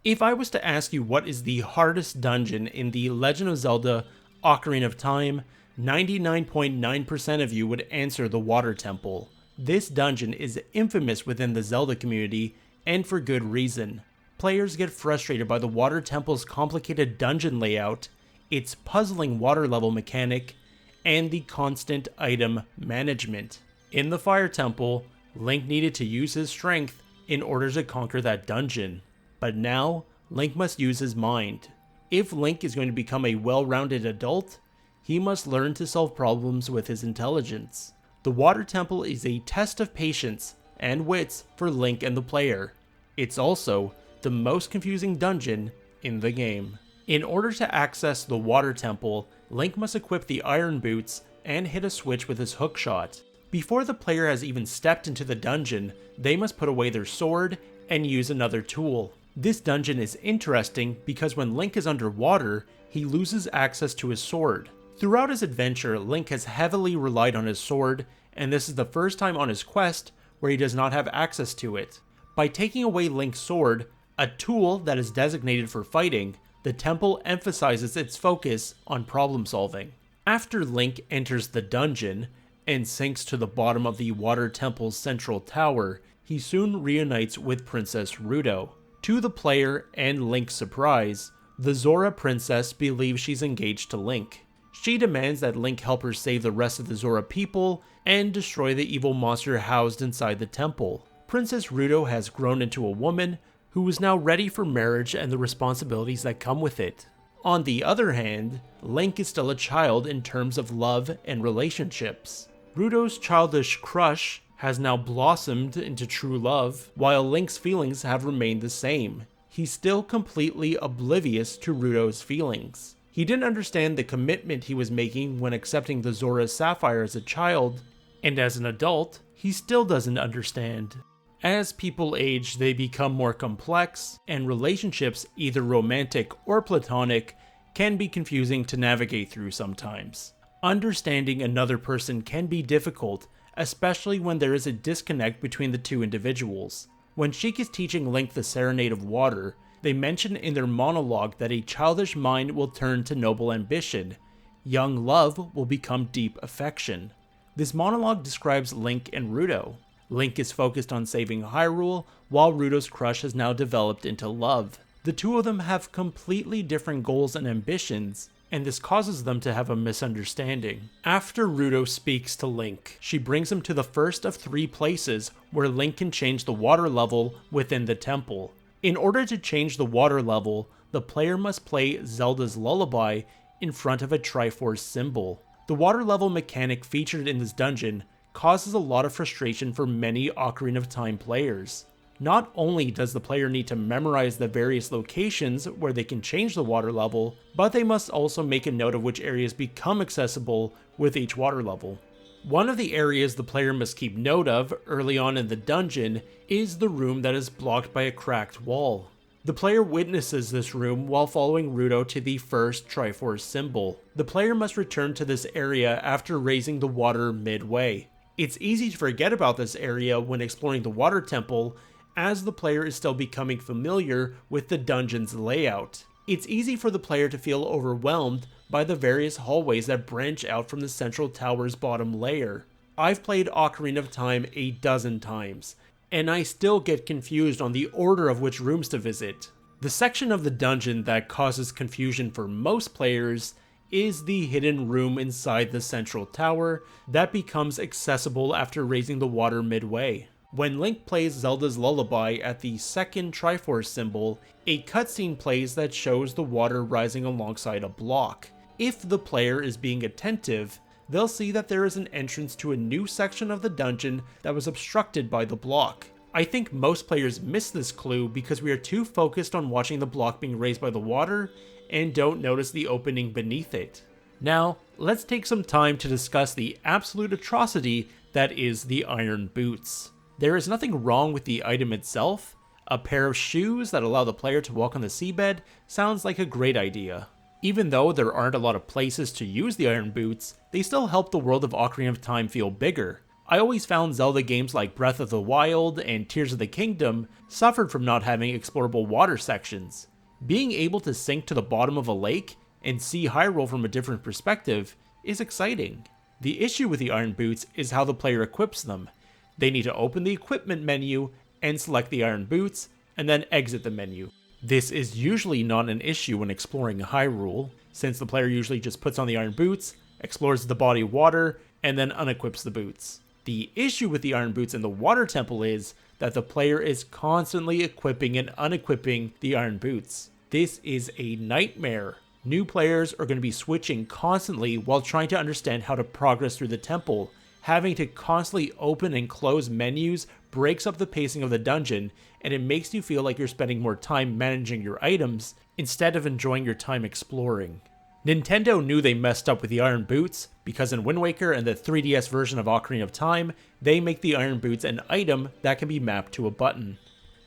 If I was to ask you what is the hardest dungeon in the Legend of Zelda Ocarina of Time, 99.9% of you would answer the Water Temple. This dungeon is infamous within the Zelda community, and for good reason. Players get frustrated by the Water Temple's complicated dungeon layout, its puzzling water level mechanic, and the constant item management. In the Fire Temple, Link needed to use his strength in order to conquer that dungeon. But now, Link must use his mind. If Link is going to become a well-rounded adult, he must learn to solve problems with his intelligence. The Water Temple is a test of patience and wits for Link and the player. It's also the most confusing dungeon in the game. In order to access the Water Temple, Link must equip the Iron Boots and hit a switch with his hookshot. Before the player has even stepped into the dungeon, they must put away their sword and use another tool. This dungeon is interesting because when Link is underwater, he loses access to his sword. Throughout his adventure, Link has heavily relied on his sword, and this is the first time on his quest where he does not have access to it. By taking away Link's sword, a tool that is designated for fighting, the temple emphasizes its focus on problem solving. After Link enters the dungeon and sinks to the bottom of the Water Temple's central tower, he soon reunites with Princess Ruto. To the player and Link's surprise, the Zora princess believes she's engaged to Link. She demands that Link help her save the rest of the Zora people and destroy the evil monster housed inside the temple. Princess Ruto has grown into a woman who is now ready for marriage and the responsibilities that come with it. On the other hand, Link is still a child in terms of love and relationships. Ruto's childish crush has now blossomed into true love, while Link's feelings have remained the same. He's still completely oblivious to Ruto's feelings. He didn't understand the commitment he was making when accepting the Zora Sapphire as a child, and as an adult, he still doesn't understand. As people age, they become more complex, and relationships, either romantic or platonic, can be confusing to navigate through sometimes. Understanding another person can be difficult, especially when there is a disconnect between the two individuals. When Sheik is teaching Link the Serenade of Water, they mention in their monologue that a childish mind will turn to noble ambition. Young love will become deep affection. This monologue describes Link and Ruto. Link is focused on saving Hyrule, while Ruto's crush has now developed into love. The two of them have completely different goals and ambitions, and this causes them to have a misunderstanding. After Ruto speaks to Link, she brings him to the first of 3 places where Link can change the water level within the temple. In order to change the water level, the player must play Zelda's Lullaby in front of a Triforce symbol. The water level mechanic featured in this dungeon causes a lot of frustration for many Ocarina of Time players. Not only does the player need to memorize the various locations where they can change the water level, but they must also make a note of which areas become accessible with each water level. One of the areas the player must keep note of early on in the dungeon is the room that is blocked by a cracked wall. The player witnesses this room while following Ruto to the first Triforce symbol. The player must return to this area after raising the water midway. It's easy to forget about this area when exploring the Water Temple, as the player is still becoming familiar with the dungeon's layout. It's easy for the player to feel overwhelmed by the various hallways that branch out from the central tower's bottom layer. I've played Ocarina of Time a dozen times, and I still get confused on the order of which rooms to visit. The section of the dungeon that causes confusion for most players is the hidden room inside the central tower that becomes accessible after raising the water midway. When Link plays Zelda's Lullaby at the second Triforce symbol, a cutscene plays that shows the water rising alongside a block. If the player is being attentive, they'll see that there is an entrance to a new section of the dungeon that was obstructed by the block. I think most players miss this clue because we are too focused on watching the block being raised by the water and don't notice the opening beneath it. Now, let's take some time to discuss the absolute atrocity that is the Iron Boots. There is nothing wrong with the item itself. A pair of shoes that allow the player to walk on the seabed sounds like a great idea. Even though there aren't a lot of places to use the Iron Boots, they still help the world of Ocarina of Time feel bigger. I always found Zelda games like Breath of the Wild and Tears of the Kingdom suffered from not having explorable water sections. Being able to sink to the bottom of a lake and see Hyrule from a different perspective is exciting. The issue with the Iron Boots is how the player equips them. They need to open the equipment menu and select the Iron Boots, and then exit the menu. This is usually not an issue when exploring Hyrule, since the player usually just puts on the Iron Boots, explores the body of water, and then unequips the boots. The issue with the Iron Boots in the Water Temple is that the player is constantly equipping and unequipping the Iron Boots. This is a nightmare. New players are going to be switching constantly while trying to understand how to progress through the temple. Having to constantly open and close menus breaks up the pacing of the dungeon, and it makes you feel like you're spending more time managing your items instead of enjoying your time exploring. Nintendo knew they messed up with the Iron Boots, because in Wind Waker and the 3DS version of Ocarina of Time, they make the Iron Boots an item that can be mapped to a button.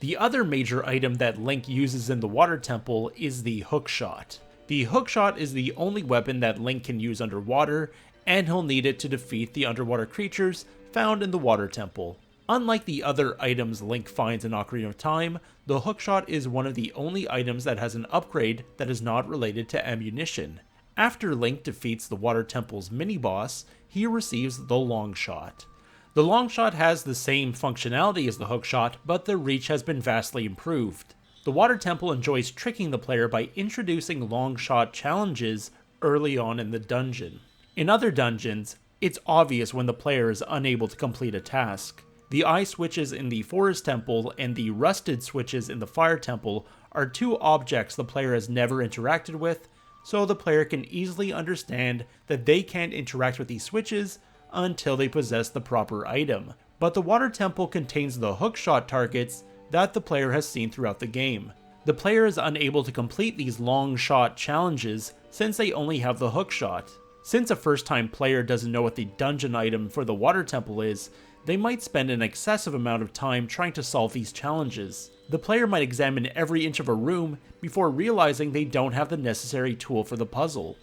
The other major item that Link uses in the Water Temple is the hookshot. The hookshot is the only weapon that Link can use underwater, and he'll need it to defeat the underwater creatures found in the Water Temple. Unlike the other items Link finds in Ocarina of Time, the hookshot is one of the only items that has an upgrade that is not related to ammunition. After Link defeats the Water Temple's mini-boss, he receives the longshot. The longshot has the same functionality as the hookshot, but the reach has been vastly improved. The Water Temple enjoys tricking the player by introducing longshot challenges early on in the dungeon. In other dungeons, it's obvious when the player is unable to complete a task. The eye switches in the Forest Temple and the rusted switches in the Fire Temple are two objects the player has never interacted with, so the player can easily understand that they can't interact with these switches until they possess the proper item. But the Water Temple contains the hookshot targets that the player has seen throughout the game. The player is unable to complete these long shot challenges since they only have the hookshot. Since a first-time player doesn't know what the dungeon item for the Water Temple is, they might spend an excessive amount of time trying to solve these challenges. The player might examine every inch of a room before realizing they don't have the necessary tool for the puzzle.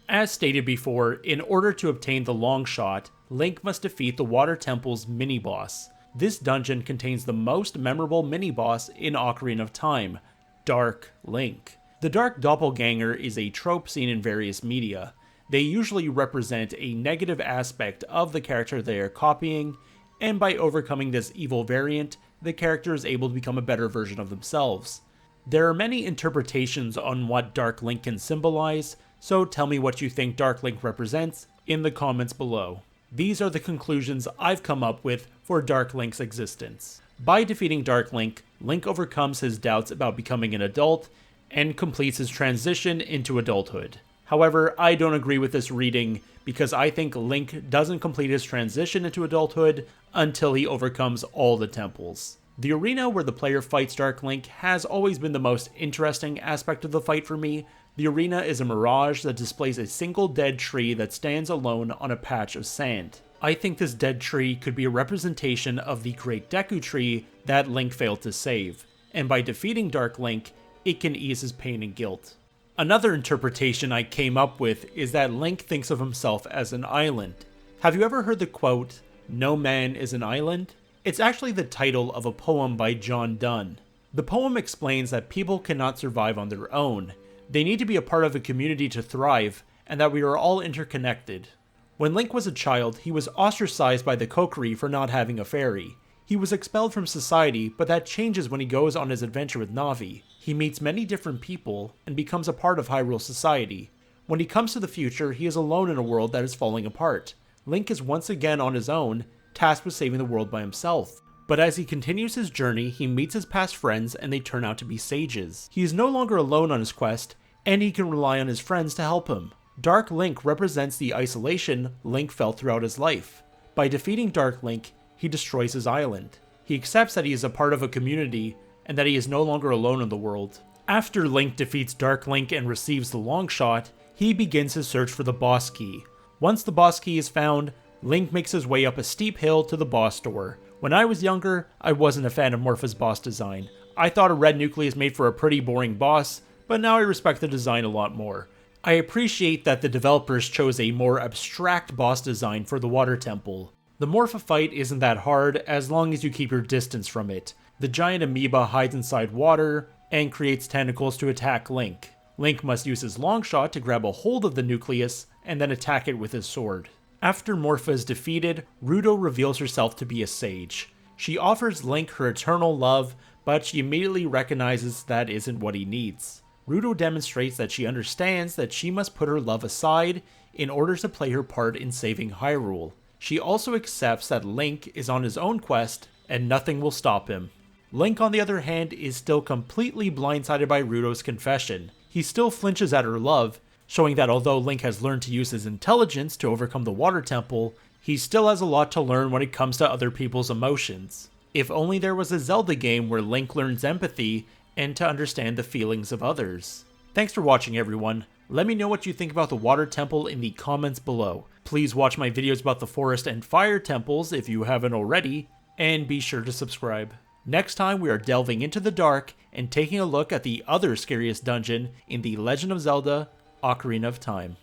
As stated before, in order to obtain the long shot, Link must defeat the Water Temple's mini-boss. This dungeon contains the most memorable mini-boss in Ocarina of Time, Dark Link. The Dark Doppelganger is a trope seen in various media. They usually represent a negative aspect of the character they are copying, and by overcoming this evil variant, the character is able to become a better version of themselves. There are many interpretations on what Dark Link can symbolize, so tell me what you think Dark Link represents in the comments below. These are the conclusions I've come up with for Dark Link's existence. By defeating Dark Link, Link overcomes his doubts about becoming an adult and completes his transition into adulthood. However, I don't agree with this reading because I think Link doesn't complete his transition into adulthood until he overcomes all the temples. The arena where the player fights Dark Link has always been the most interesting aspect of the fight for me. The arena is a mirage that displays a single dead tree that stands alone on a patch of sand. I think this dead tree could be a representation of the Great Deku Tree that Link failed to save, and by defeating Dark Link, it can ease his pain and guilt. Another interpretation I came up with is that Link thinks of himself as an island. Have you ever heard the quote, "No man is an island"? It's actually the title of a poem by John Donne. The poem explains that people cannot survive on their own. They need to be a part of a community to thrive, and that we are all interconnected. When Link was a child, he was ostracized by the Kokiri for not having a fairy. He was expelled from society, but that changes when he goes on his adventure with Navi. He meets many different people and becomes a part of Hyrule society. When he comes to the future, he is alone in a world that is falling apart. Link is once again on his own, tasked with saving the world by himself. But as he continues his journey, he meets his past friends and they turn out to be sages. He is no longer alone on his quest, and he can rely on his friends to help him. Dark Link represents the isolation Link felt throughout his life. By defeating Dark Link, he destroys his island. He accepts that he is a part of a community, and that he is no longer alone in the world. After Link defeats Dark Link and receives the long shot, he begins his search for the boss key. Once the boss key is found, Link makes his way up a steep hill to the boss door. When I was younger, I wasn't a fan of Morpha's boss design. I thought a red nucleus made for a pretty boring boss, but now I respect the design a lot more. I appreciate that the developers chose a more abstract boss design for the Water Temple. The Morpha fight isn't that hard as long as you keep your distance from it. The giant amoeba hides inside water and creates tentacles to attack Link. Link must use his long shot to grab a hold of the nucleus and then attack it with his sword. After Morpha is defeated, Ruto reveals herself to be a sage. She offers Link her eternal love, but she immediately recognizes that isn't what he needs. Ruto demonstrates that she understands that she must put her love aside in order to play her part in saving Hyrule. She also accepts that Link is on his own quest and nothing will stop him. Link, on the other hand, is still completely blindsided by Ruto's confession. He still flinches at her love, showing that although Link has learned to use his intelligence to overcome the Water Temple, he still has a lot to learn when it comes to other people's emotions. If only there was a Zelda game where Link learns empathy and to understand the feelings of others. Thanks for watching, everyone. Let me know what you think about the Water Temple in the comments below. Please watch my videos about the Forest and Fire Temples if you haven't already, and be sure to subscribe. Next time we are delving into the dark and taking a look at the other scariest dungeon in the Legend of Zelda: Ocarina of Time.